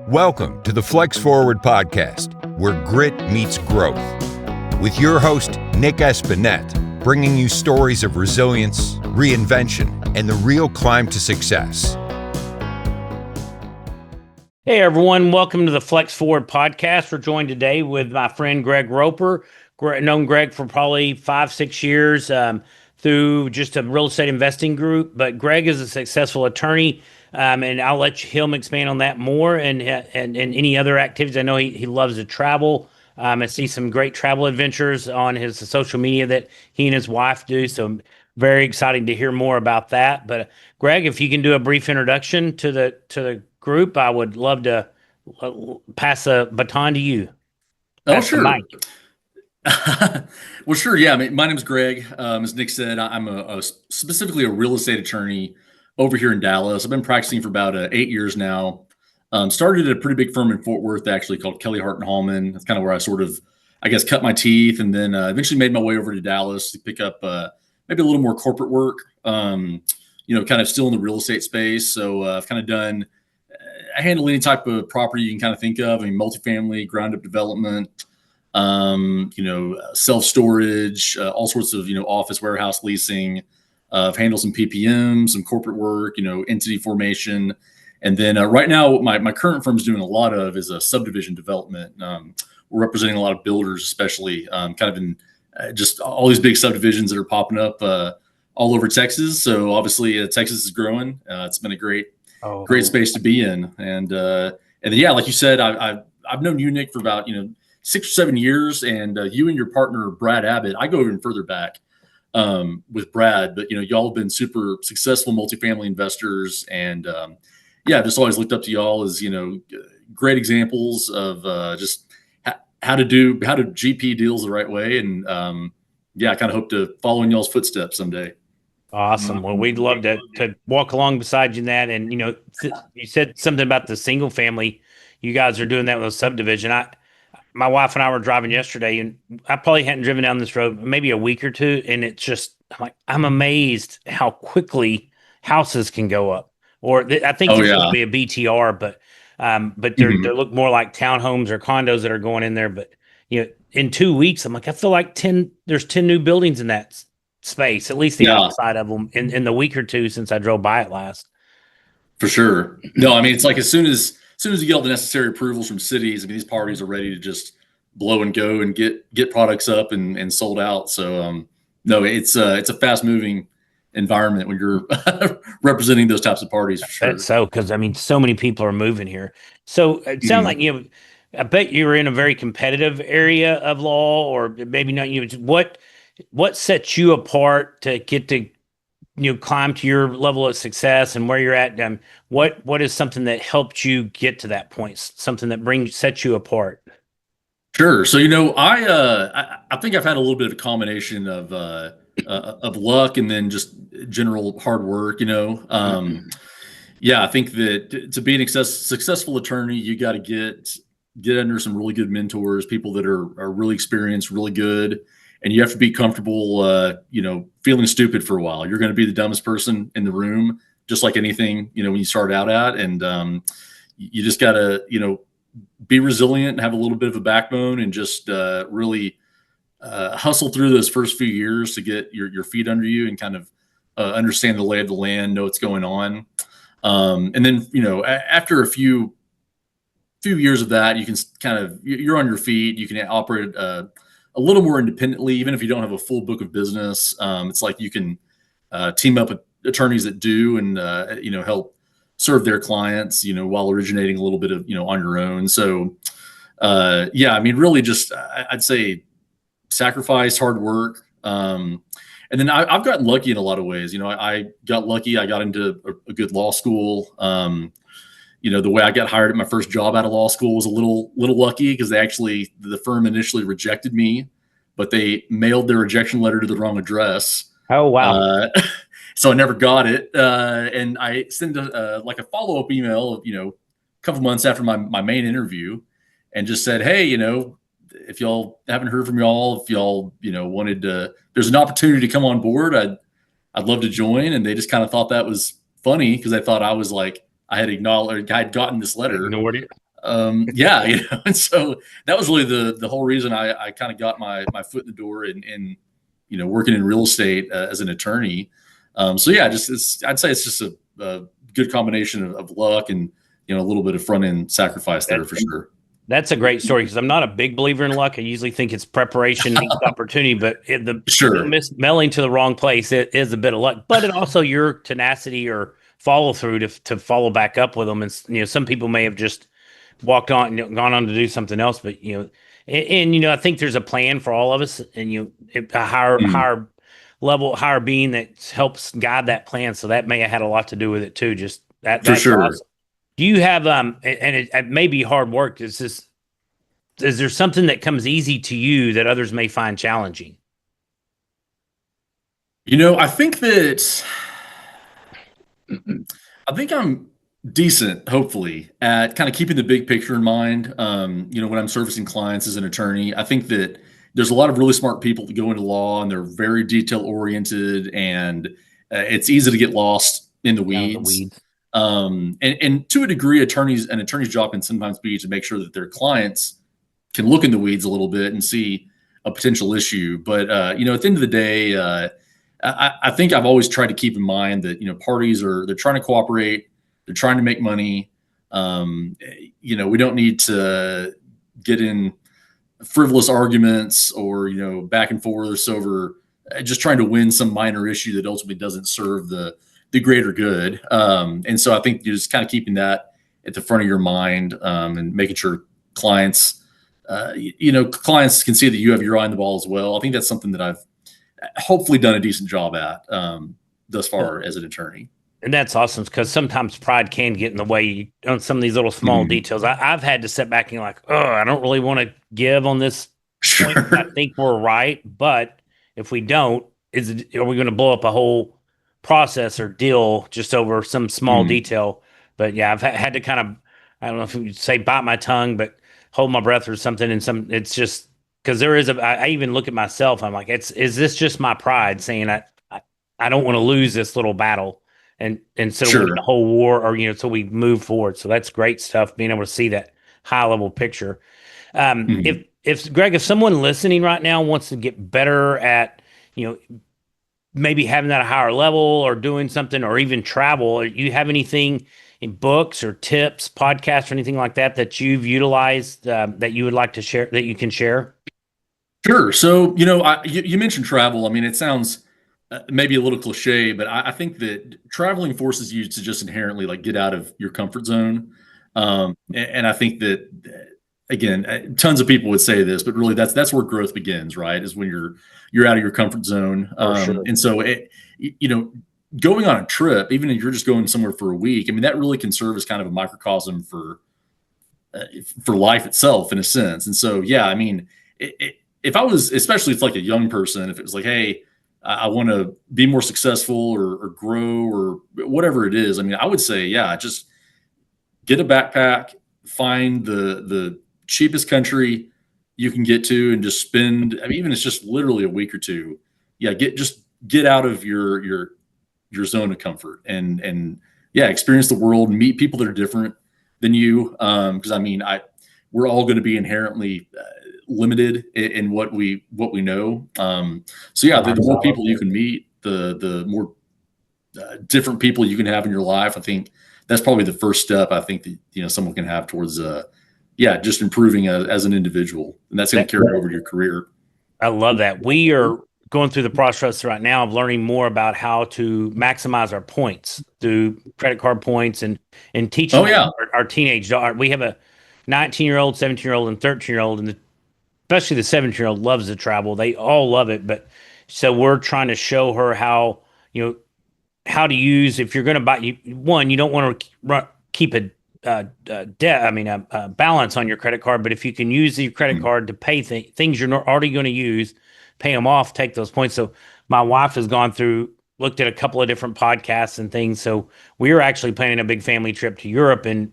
Welcome to the Flex Forward podcast, where grit meets growth. With your host, Nic Espanet, bringing you stories of resilience, reinvention, and the real climb to success. Hey everyone, welcome to the Flex Forward podcast. We're joined today with my friend Greg Roper. Known Greg for probably 5-6 years through just a real estate investing group. But Greg is a successful attorney, and I'll let him expand on that more and any other activities. I know he loves to travel. I see some great travel adventures on his social media that he and his wife do. So I'm very excited to hear more about that. But Greg, if you can do a brief introduction to the group, I would love to pass the baton to you. Pass sure. Well, sure. Yeah. My name is Greg. As Nic said, I'm specifically a real estate attorney over here in Dallas. I've been practicing for about 8 years now. Started at a pretty big firm in Fort Worth, actually, called Kelly Hart and Hallman. That's kind of where I sort of, cut my teeth, and then eventually made my way over to Dallas to pick up maybe a little more corporate work, kind of still in the real estate space. So I've kind of done, I handle any type of property you can kind of think of. I mean, multifamily, ground up development, self-storage, all sorts of, office warehouse leasing. I've handled some PPM, some corporate work, entity formation. And then right now, my current firm is doing a lot of is a subdivision development. We're representing a lot of builders, especially kind of in just all these big subdivisions that are popping up all over Texas. So obviously Texas is growing. It's been a great space to be in. And then, yeah, like you said, I've known you, Nic, for about, 6 or 7 years, and you and your partner, Brad Abbott, I go even further back with Brad, but, y'all have been super successful multifamily investors. And I've just always looked up to y'all as, great examples of just how to GP deals the right way. And I kind of hope to follow in y'all's footsteps someday. Awesome. Well, we'd love to walk along beside you in that. And, you said something about the single family. You guys are doing that with a subdivision. My wife and I were driving yesterday, and I probably hadn't driven down this road maybe a week or two. And it's just, I'm amazed how quickly houses can go up. Or I think it's going to be a BTR, but they look more like townhomes or condos that are going in there. But, in 2 weeks, I'm like, I feel like there's 10 new buildings in that space, at least the outside of them in the week or two since I drove by it last. For sure. No, I mean, it's like as soon as you get all the necessary approvals from cities, I mean, these parties are ready to just blow and go and get products up and sold out. So, no, it's a fast moving environment when you're representing those types of parties. For sure. So, because so many people are moving here. So it sounds like I bet you were in a very competitive area of law, or maybe not. What sets you apart to get to climb to your level of success and where you're at? What is something that helped you get to that point? Something that sets you apart? Sure. So I think I've had a little bit of a combination of luck and then just general hard work. I think that to be an successful attorney, you got to get under some really good mentors, people that are really experienced, really good. And you have to be comfortable, feeling stupid for a while. You're going to be the dumbest person in the room, just like anything, when you start out at. And you just got to, be resilient and have a little bit of a backbone and just really hustle through those first few years to get your feet under you and kind of understand the lay of the land, know what's going on. And then, after a few years of that, you can you're on your feet. You can operate a little more independently, even if you don't have a full book of business. It's like you can team up with attorneys that do and, help serve their clients, while originating a little bit of, on your own. So, really just, I'd say sacrifice, hard work. And then I've gotten lucky in a lot of ways. I got lucky. I got into a good law school. The way I got hired at my first job out of law school was a little lucky because the firm initially rejected me, but they mailed their rejection letter to the wrong address. Oh, wow. So I never got it. And I sent a follow-up email, a couple months after my main interview and just said, hey, if y'all haven't heard from y'all, if y'all, wanted to, there's an opportunity to come on board, I'd love to join. And they just kind of thought that was funny because they thought I was like, I had acknowledged, I had gotten this letter. Ignored it. Yeah, and so that was really the whole reason I kind of got my foot in the door and working in real estate as an attorney. So yeah, I'd say it's just a good combination of luck and a little bit of front end sacrifice there for sure. That's a great story because I'm not a big believer in luck. I usually think it's preparation meets opportunity, but mailing to the wrong place, it is a bit of luck. But it also your tenacity or follow through to follow back up with them. And some people may have just walked on, gone on to do something else. But I think there's a plan for all of us, and a higher level, higher being that helps guide that plan. So that may have had a lot to do with it too. Just that's for sure. Awesome. Do you have and it may be hard work? Is there something that comes easy to you that others may find challenging? I think I'm decent, hopefully, at kind of keeping the big picture in mind. When I'm servicing clients as an attorney, I think that there's a lot of really smart people that go into law and they're very detail oriented, and it's easy to get lost in the weeds. And to a degree, an attorney's job can sometimes be to make sure that their clients can look in the weeds a little bit and see a potential issue. But at the end of the day, I think I've always tried to keep in mind that parties they're trying to cooperate, they're trying to make money. We don't need to get in frivolous arguments or back and forth over just trying to win some minor issue that ultimately doesn't serve the greater good. And so I think you're just kind of keeping that at the front of your mind, and making sure clients can see that you have your eye on the ball as well. I think that's something that I've hopefully done a decent job at thus far as an attorney. And that's awesome because sometimes pride can get in the way on some of these little small details. I've had to sit back and I don't really want to give on this point. I think we're right, but if we don't, are we going to blow up a whole process or deal just over some small detail? But yeah, I've had to kind of, I don't know if you'd say bite my tongue, but hold my breath or something. And it's just because I even look at myself. I'm like, is this just my pride saying I don't want to lose this little battle? And instead of winning the whole war, or so we move forward. So that's great stuff. Being able to see that high level picture. If Greg, if someone listening right now wants to get better at maybe having that a higher level or doing something or even travel, you have anything in books or tips, podcasts, or anything like that you've utilized that you would like to share that you can share? Sure. So you mentioned travel. I mean, it sounds maybe a little cliche, but I think that traveling forces you to just inherently get out of your comfort zone. And I think that, again, tons of people would say this, but really that's where growth begins, right? Is when you're out of your comfort zone. Sure. And so, going on a trip, even if you're just going somewhere for a week, I mean, that really can serve as kind of a microcosm for life itself in a sense. And so, yeah, I mean, if I was, especially if it's like a young person, if it was like, hey, I want to be more successful or grow or whatever it is. I mean, I would say, yeah, just get a backpack, find the cheapest country you can get to and just spend, I mean, even if it's just literally a week or two. Yeah. Get out of your zone of comfort and yeah, experience the world and meet people that are different than you. Cause I mean, we're all going to be inherently limited in what we know. So yeah, the more people you can meet, the more different people you can have in your life. I think that's probably the first step. I think that someone can have towards just improving as an individual, and that's going to carry over to your career. I love that. We are going through the process right now of learning more about how to maximize our points through credit card points and teaching our teenage daughter. We have a 19-year-old, 17-year-old, and 13-year-old, and especially the 17-year-old loves to travel. They all love it. But so we're trying to show her how to use, if you're going to buy, you don't want to keep a balance on your credit card, but if you can use your credit card to pay things you're already going to use, pay them off, take those points. So my wife has looked at a couple of different podcasts and things. So we are actually planning a big family trip to Europe, and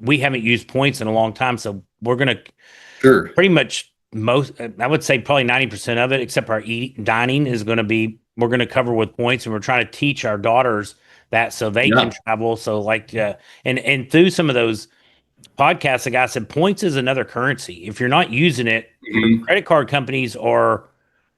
we haven't used points in a long time. So we're going to pretty much I would say probably 90% of it, except our dining is going to be, we're going to cover with points, and we're trying to teach our daughters that so they can travel. So and through some of those podcasts, the guy said points is another currency. If you're not using it, credit card companies are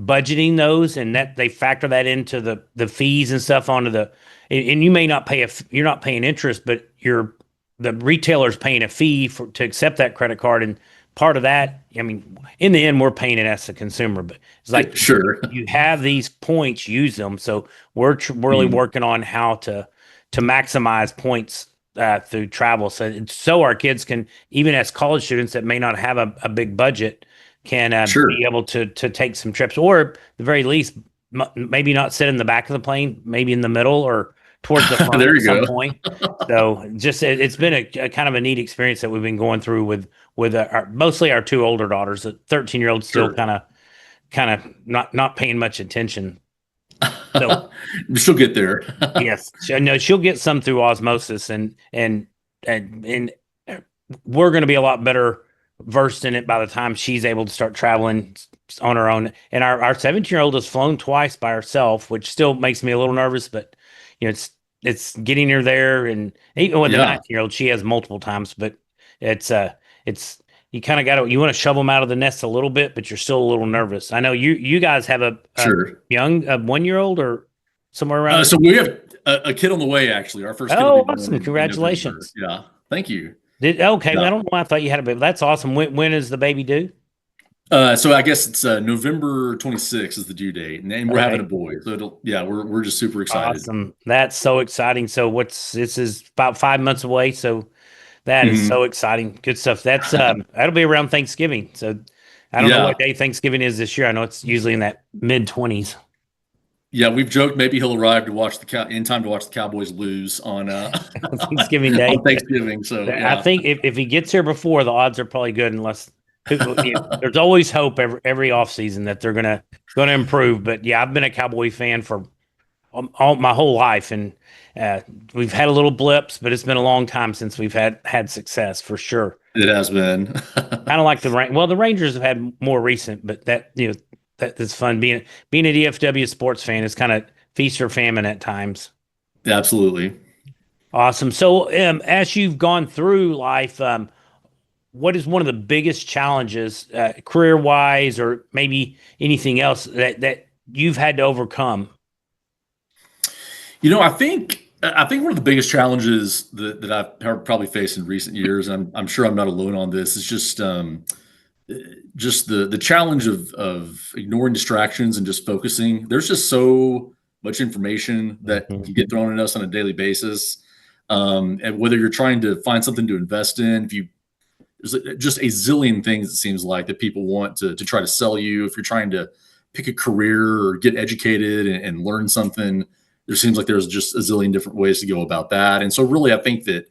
budgeting those, and that they factor that into the fees and stuff onto and you may not you're not paying interest, but the retailer's paying a fee to accept that credit card. And part of that, I mean, in the end, we're paying it as a consumer, but it's like, sure, you have these points, use them. So we're really working on how to maximize points through travel. So our kids can, even as college students that may not have a big budget, can be able to take some trips, or at the very least, maybe not sit in the back of the plane, maybe in the middle or towards the front at some point. So just, it's been a kind of a neat experience that we've been going through with mostly our two older daughters. The 13-year-old still kind of not paying much attention. So she'll get there. Yes, no, she'll get some through osmosis, and we're going to be a lot better versed in it by the time she's able to start traveling on her own. And our 17-year-old has flown twice by herself, which still makes me a little nervous, but it's getting her there. And even with the 19-year-old, she has multiple times, but it's you kind of you want to shove them out of the nest a little bit, but you're still a little nervous. I know you guys have a young 1-year-old or somewhere around. So we have a kid on the way, actually. Our first kid. Oh, awesome! Congratulations. Yeah, thank you. I don't know why I thought you had a baby. That's awesome. When is the baby due? So I guess it's November 26th is the due date, and we're having a boy. So we're just super excited. Awesome. That's so exciting. So this is about 5 months away. So that is so exciting. Good stuff. That's that'll be around Thanksgiving. So I don't know what day Thanksgiving is this year. I know it's usually in that mid-20s. Yeah, we've joked maybe he'll arrive to watch in time to watch the Cowboys lose on Thanksgiving Day. On Thanksgiving. So I think if he gets here before, the odds are probably good. Unless there's always hope every off season that they're gonna improve. But yeah, I've been a Cowboy fan for all my whole life, and we've had a little blips, but it's been a long time since we've had success for sure. It has been kind of like the Rangers have had more recent, but that's fun. Being a DFW sports fan is kind of feast or famine at times. Absolutely. Awesome. So as you've gone through life, what is one of the biggest challenges career-wise, or maybe anything else that you've had to overcome? I think one of the biggest challenges that I've probably faced in recent years, and I'm sure I'm not alone on this, is just the challenge of ignoring distractions and just focusing. There's just so much information that can get thrown at us on a daily basis. And whether you're trying to find something to invest in, there's just a zillion things, it seems like, that people want to try to sell you. If you're trying to pick a career or get educated and learn something, there seems like there's just a zillion different ways to go about that. And so really, I think that,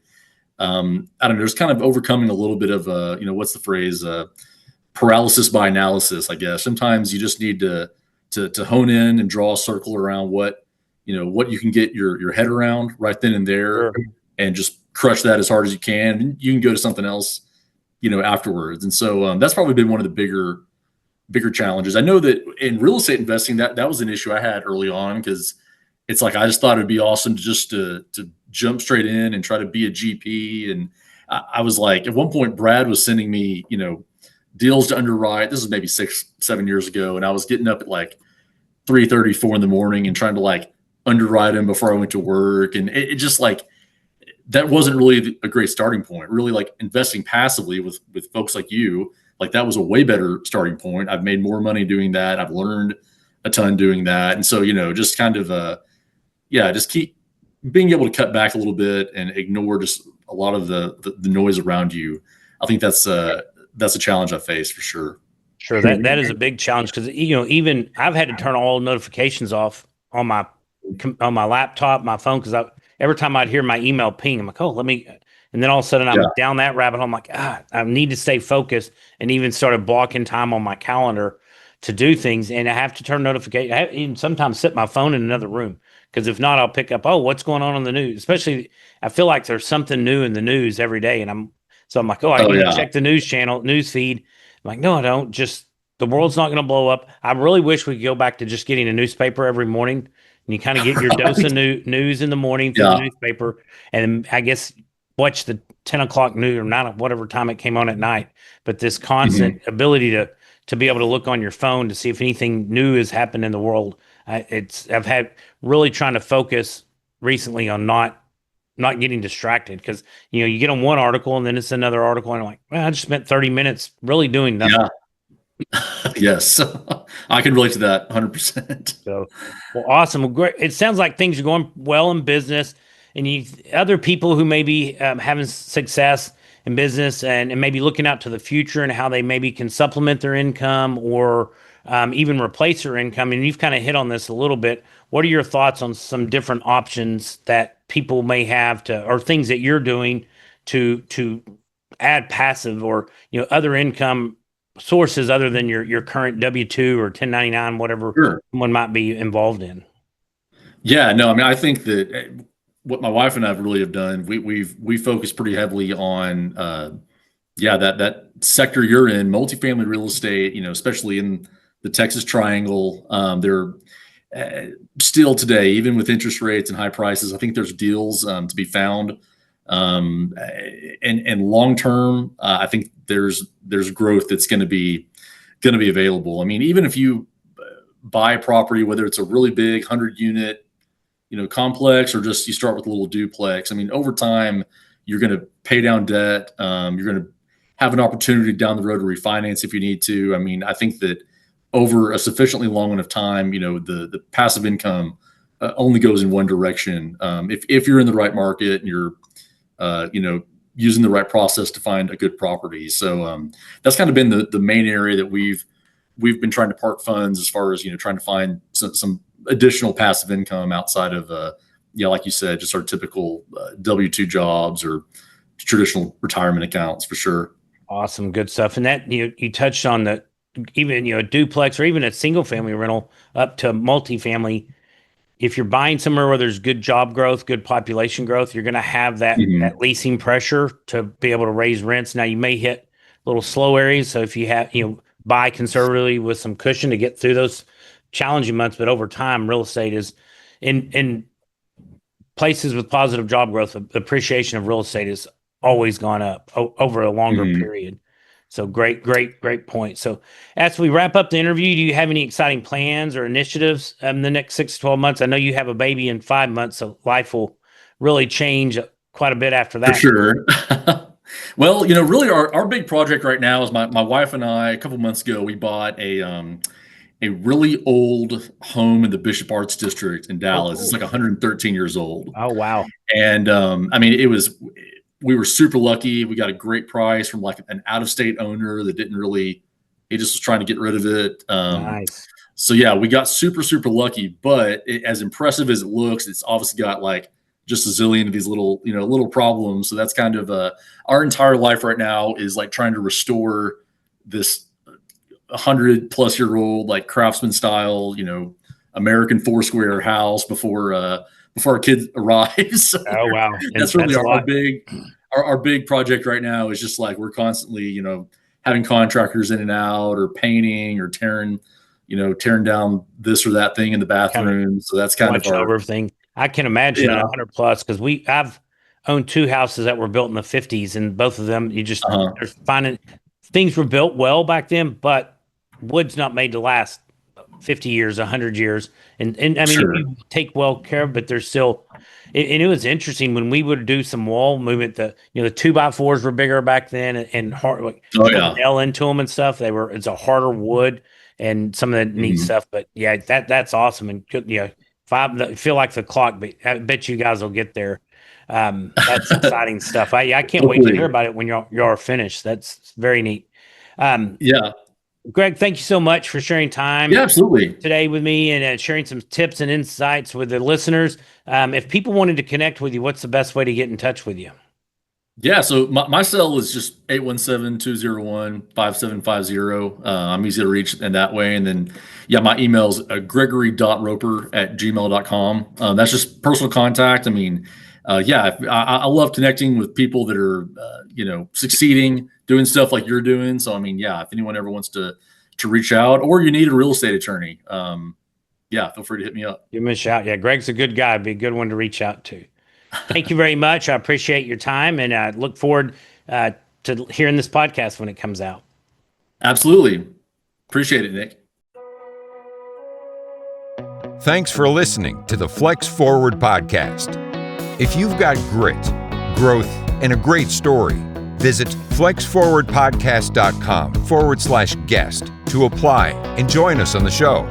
I don't know, there's kind of overcoming a little bit of, what's the phrase? Paralysis by analysis, I guess. Sometimes you just need to hone in and draw a circle around what you can get your head around right then and there, and just crush that as hard as you can. And you can go to something else, afterwards. And so that's probably been one of the bigger challenges. I know that in real estate investing, that was an issue I had early on, because it's like I just thought it'd be awesome to jump straight in and try to be a GP. And I was like, at one point, Brad was sending me, deals to underwrite. This is maybe 6-7 years ago, and I was getting up at like 3:30, 4 in the morning and trying to underwrite them before I went to work. And it just that wasn't really a great starting point. Really, investing passively with folks like you, that was a way better starting point. I've made more money doing that. I've learned a ton doing that. And so, just kind of just keep being able to cut back a little bit and ignore just a lot of the noise around you. I think that's a challenge I face for sure. Sure. That is a big challenge, because, even I've had to turn all notifications off on my laptop, my phone, because every time I'd hear my email ping, I'm like, and then all of a sudden I'm down that rabbit hole. I'm like, I need to stay focused, and even started blocking time on my calendar to do things. And I have to turn notifications. I have even sometimes set my phone in another room, because if not, I'll pick up, what's going on the news? Especially, I feel like there's something new in the news every day. And I'm like, I need to check the news feed. I'm like, no, I don't. Just, the world's not going to blow up. I really wish we could go back to just getting a newspaper every morning, and you kind of get your dose of news in the morning through the newspaper, and I guess watch the 10 o'clock news or 9, whatever time it came on at night. But this constant ability to be able to look on your phone to see if anything new has happened in the world. I've had really trying to focus recently on not getting distracted, because you get on one article and then it's another article and I'm like, well, I just spent 30 minutes really doing nothing. Yes, I can relate to that 100%. So, well, awesome. Well, great. It sounds like things are going well in business, and other people who may be having success in business and maybe looking out to the future and how they maybe can supplement their income or even replace their income. And you've kind of hit on this a little bit. What are your thoughts on some different options that people may have or things that you're doing to add passive or other income sources other than your current W-2 or 1099, whatever someone might be involved in? Yeah, no, I mean, I think that what my wife and I really have done, we focus pretty heavily on that sector you're in, multifamily real estate, especially in the Texas Triangle. There still today, even with interest rates and high prices, I think there's deals to be found. And long term, I think there's growth that's going to be available. I mean, even if you buy a property, whether it's a really big 100-unit, complex, or just you start with a little duplex, I mean, over time, you're going to pay down debt. You're going to have an opportunity down the road to refinance if you need to. I mean, I think that over a sufficiently long enough time, the passive income only goes in one direction. If you're in the right market and you're using the right process to find a good property. So that's kind of been the main area that we've been trying to park funds, as far as trying to find some additional passive income outside of like you said, just our typical W-2 jobs or traditional retirement accounts, for sure. Awesome, good stuff. And that you touched on even a duplex or even a single family rental up to multifamily. If you're buying somewhere where there's good job growth, good population growth, you're going to have that leasing pressure to be able to raise rents. Now, you may hit little slow areas, so if you have buy conservatively with some cushion to get through those challenging months, but over time, real estate is in places with positive job growth. Appreciation of real estate has always gone up over a longer period. So great point. So as we wrap up the interview, do you have any exciting plans or initiatives in the next 6 to 12 months? I know you have a baby in 5 months, so life will really change quite a bit after that. For sure. Well, really our big project right now is my wife and I, a couple months ago, we bought a really old home in the Bishop Arts District in Dallas. Cool. It's like 113 years old. Oh, wow. And I mean, we were super lucky. We got a great price from like an out-of-state owner that he just was trying to get rid of it. Nice. So yeah, we got super, super lucky, but as impressive as it looks, it's obviously got like just a zillion of these little problems. So that's kind of our entire life right now is like trying to restore this 100-plus-year-old, like craftsman style, American Foursquare house before our kid arrives. So oh, wow. That's really our big project right now, is just like we're constantly, having contractors in and out, or painting, or tearing down this or that thing in the bathroom. So that's kind of our everything. I can imagine 100 plus, because I've owned 2 houses that were built in the 50s, and both of them, you're finding things were built well back then, but wood's not made to last 50 years, 100 years. And I mean, sure. You take well care of, but there's still, and it was interesting when we would do some wall movement, the 2x4s were bigger back then and hard, like nail into them and stuff. It's a harder wood and some of the neat stuff, but yeah, that's awesome. And I feel like the clock, but I bet you guys will get there. That's exciting stuff. I can't wait to hear about it when you're finished. That's very neat. Greg, thank you so much for sharing time today with me and sharing some tips and insights with the listeners. If people wanted to connect with you, what's the best way to get in touch with you? Yeah, so my cell is just 817-201-5750. I'm easy to reach in that way. And then, my email is gregory.roper@gmail.com. That's just personal contact. I mean, I love connecting with people that are, succeeding, doing stuff like you're doing. So, I mean, if anyone ever wants to reach out, or you need a real estate attorney, yeah, feel free to hit me up. Give him a shout. Yeah, Greg's a good guy. Be a good one to reach out to. Thank you very much. I appreciate your time, and I look forward to hearing this podcast when it comes out. Absolutely. Appreciate it, Nick. Thanks for listening to the Flex Forward podcast. If you've got grit, growth, and a great story, visit flexforwardpodcast.com/guest to apply and join us on the show.